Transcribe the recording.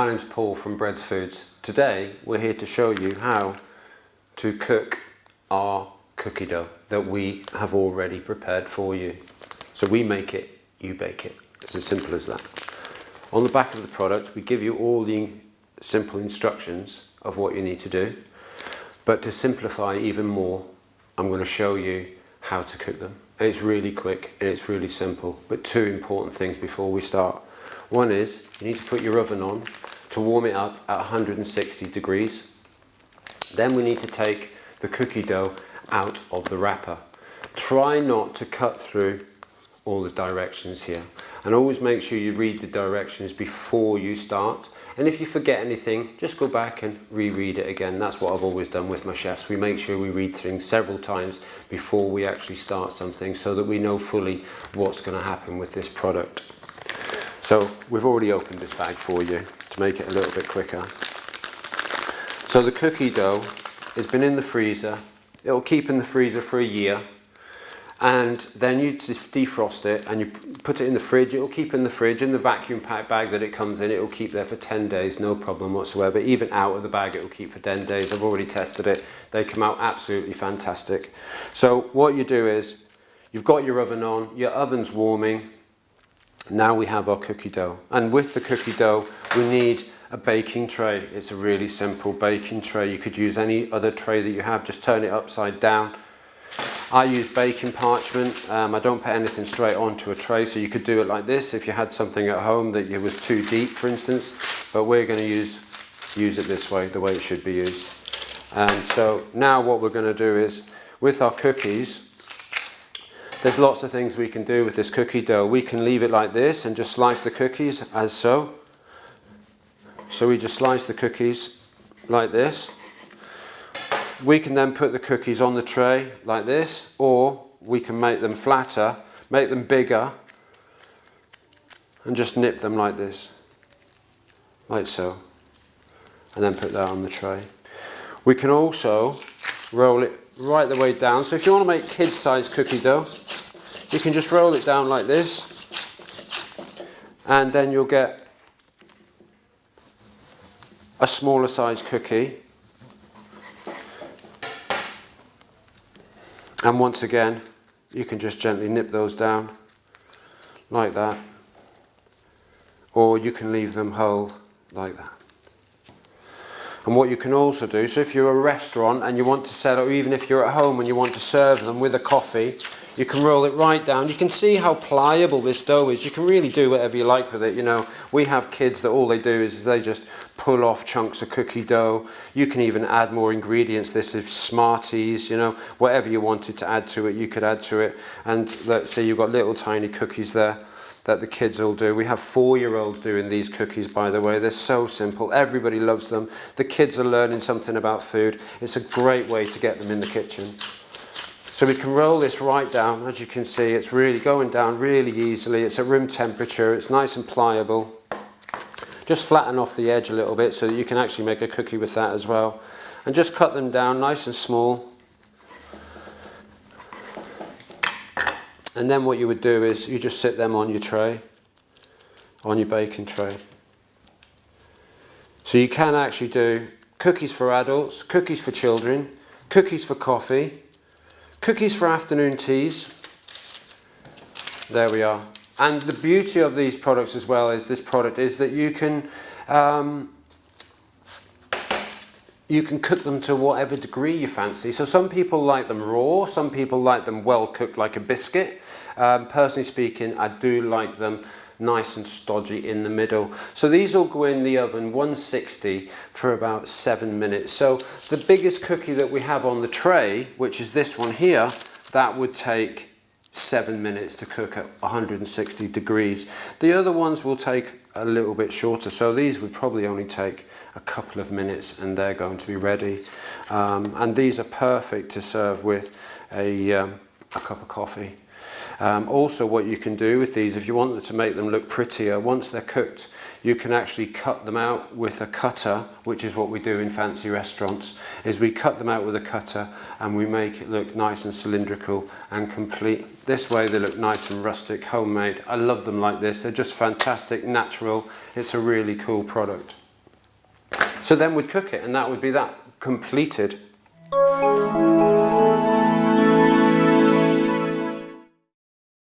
My name's Paul from Breads Foods. Today we're here to show you how to cook our cookie dough that we have already prepared for you. So we make it, you bake it. It's as simple as that. On the back of the product we give you all the simple instructions of what you need to do, but to simplify even more I'm going to show you how to cook them. And it's really quick and it's really simple, but two important things before we start. One is you need to put your oven on to warm it up at 160 degrees. Then we need to take the cookie dough out of the wrapper. Try not to cut through all the directions here, and always make sure you read the directions before you start. And if you forget anything, just go back and reread it again. That's what I've always done with my chefs. We make sure we read things several times before we actually start something, so that we know fully what's going to happen with this product. So we've already opened this bag for you to make it a little bit quicker. So the cookie dough has been in the freezer. It'll keep in the freezer for a year, and then you defrost it and you put it in the fridge. It'll keep in the fridge, in the vacuum packed bag that it comes in. It'll keep there for 10 days, no problem whatsoever. Even out of the bag it'll keep for 10 days. I've already tested it. They come out absolutely fantastic. So what you do is, you've got your oven on, your oven's warming. Now we have our cookie dough, and with the cookie dough we need a baking tray. It's a really simple baking tray. You could use any other tray that you have, just turn it upside down. I use baking parchment. I don't put anything straight onto a tray, so you could do it like this if you had something at home that it was too deep, for instance, but we're going to use it this way, the way it should be used. And so now what we're going to do is, with our cookies, there's lots of things we can do with this cookie dough. We can leave it like this and just slice the cookies as so. So we just slice the cookies like this. We can then put the cookies on the tray like this, or we can make them flatter, make them bigger, and just nip them like this, like so, and then put that on the tray. We can also roll it right the way down. So if you want to make kid-sized cookie dough, you can just roll it down like this, and then you'll get a smaller size cookie. And once again, you can just gently nip those down like that, or you can leave them whole like that. And what you can also do, so if you're a restaurant and you want to sell, or even if you're at home and you want to serve them with a coffee, you can roll it right down. You can see how pliable this dough is. You can really do whatever you like with it. You know, we have kids that all they do is they just pull off chunks of cookie dough. You can even add more ingredients. This is Smarties, you know, whatever you wanted to add to it, you could add to it. And let's say you've got little tiny cookies there that the kids all do. We have 4-year-olds doing these cookies, by the way. They're so simple. Everybody loves them. The kids are learning something about food. It's a great way to get them in the kitchen. So we can roll this right down. As you can see, it's really going down really easily. It's at room temperature. It's nice and pliable. Just flatten off the edge a little bit so that you can actually make a cookie with that as well. And just cut them down nice and small. And then what you would do is you just sit them on your tray, on your baking tray. So you can actually do cookies for adults, cookies for children, cookies for coffee, cookies for afternoon teas. There we are. And the beauty of these products as well as this product is that you can cook them to whatever degree you fancy. So some people like them raw, some people like them well cooked like a biscuit. Personally speaking, I do like them nice and stodgy in the middle. So these will go in the oven 160 for about 7 minutes. So the biggest cookie that we have on the tray, which is this one here, that would take 7 minutes to cook at 160 degrees. The other ones will take a little bit shorter, so these would probably only take a couple of minutes and they're going to be ready. And these are perfect to serve with a cup of coffee. Also what you can do with these, if you want to make them look prettier, once they're cooked, you can actually cut them out with a cutter, which is what we do in fancy restaurants, is we cut them out with a cutter and we make it look nice and cylindrical and complete. This way they look nice and rustic, homemade. I love them like this. They're just fantastic, natural. It's a really cool product. So then we'd cook it, and that would be that completed.